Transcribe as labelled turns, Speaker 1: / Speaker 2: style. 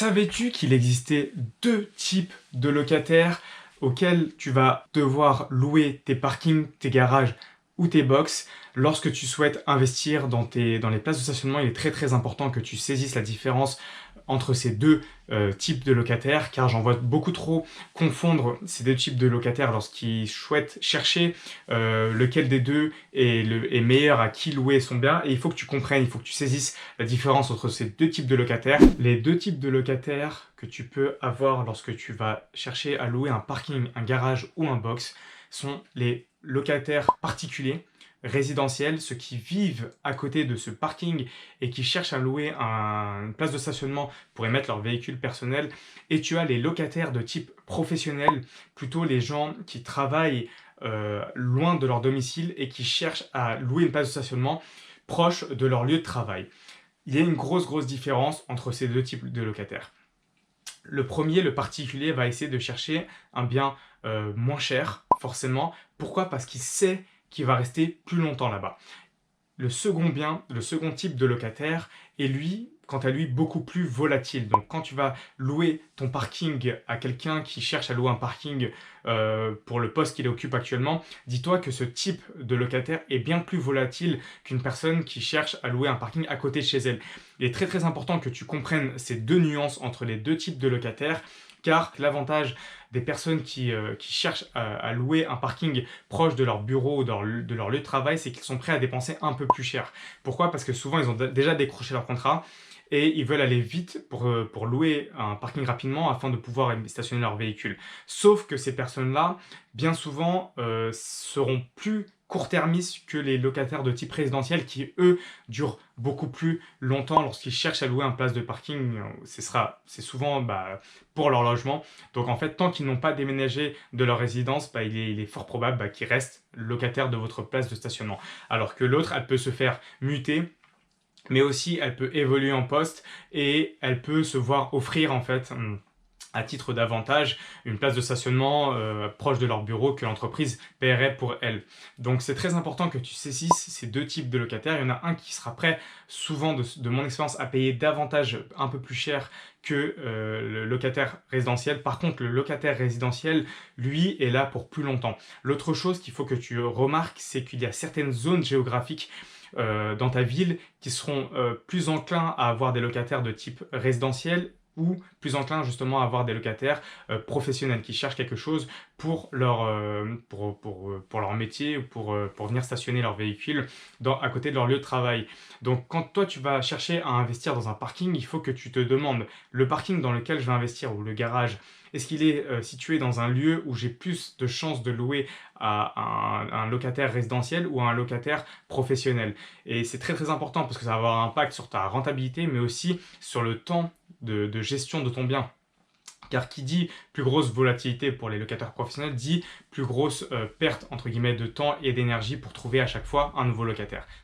Speaker 1: Savais-tu qu'il existait deux types de locataires auxquels tu vas devoir louer tes parkings, tes garages ou tes box lorsque tu souhaites investir dans les places de stationnement? Il est très important que tu saisisses la différence entre ces deux types de locataires, car j'en vois beaucoup trop confondre ces deux types de locataires lorsqu'ils souhaitent chercher lequel des deux est meilleur à qui louer son bien. Et il faut que tu comprennes, il faut que tu saisisses la différence entre ces deux types de locataires. Les deux types de locataires que tu peux avoir lorsque tu vas chercher à louer un parking, un garage ou un box sont les locataires particuliers, résidentiels, ceux qui vivent à côté de ce parking et qui cherchent à louer une place de stationnement pour y mettre leur véhicule personnel. Et tu as les locataires de type professionnel, plutôt les gens qui travaillent loin de leur domicile et qui cherchent à louer une place de stationnement proche de leur lieu de travail. Il y a une grosse différence entre ces deux types de locataires. Le premier, le particulier, va essayer de chercher un bien moins cher, forcément. Pourquoi? Parce qu'il sait qu'il va rester plus longtemps là-bas. Le second type de locataire est lui, quant à lui, beaucoup plus volatile. Donc quand tu vas louer ton parking à quelqu'un qui cherche à louer un parking pour le poste qu'il occupe actuellement, dis-toi que ce type de locataire est bien plus volatile qu'une personne qui cherche à louer un parking à côté de chez elle. Il est très important que tu comprennes ces deux nuances entre les deux types de locataires, car l'avantage des personnes qui cherchent à louer un parking proche de leur bureau ou de leur lieu de travail, c'est qu'ils sont prêts à dépenser un peu plus cher. Pourquoi? Parce que souvent, ils ont déjà décroché leur contrat et ils veulent aller vite pour louer un parking rapidement afin de pouvoir stationner leur véhicule. Sauf que ces personnes-là, bien souvent, seront plus court-termistes que les locataires de type résidentiel qui, eux, durent beaucoup plus longtemps lorsqu'ils cherchent à louer un place de parking. C'est souvent pour leur logement. Donc en fait, tant qu'ils n'ont pas déménagé de leur résidence, il est fort probable qu'ils restent locataires de votre place de stationnement. Alors que l'autre, elle peut se faire muter, mais aussi elle peut évoluer en poste et elle peut se voir offrir en fait à titre d'avantage une place de stationnement proche de leur bureau que l'entreprise paierait pour elle. Donc c'est très important que tu saisisses ces deux types de locataires. Il y en a un qui sera prêt, souvent de mon expérience, à payer davantage, un peu plus cher que le locataire résidentiel. Par contre, le locataire résidentiel, lui, est là pour plus longtemps. L'autre chose qu'il faut que tu remarques, c'est qu'il y a certaines zones géographiques dans ta ville qui seront plus enclins à avoir des locataires de type résidentiel ou plus enclins justement à avoir des locataires professionnels qui cherchent quelque chose pour leur métier ou pour venir stationner leur véhicule à côté de leur lieu de travail. Donc quand toi tu vas chercher à investir dans un parking, il faut que tu te demandes, le parking dans lequel je vais investir ou le garage, est-ce qu'il est situé dans un lieu où j'ai plus de chances de louer à un locataire résidentiel ou à un locataire professionnel? Et c'est très important parce que ça va avoir un impact sur ta rentabilité, mais aussi sur le temps de gestion de ton bien. Car qui dit plus grosse volatilité pour les locataires professionnels dit plus grosse perte entre guillemets de temps et d'énergie pour trouver à chaque fois un nouveau locataire.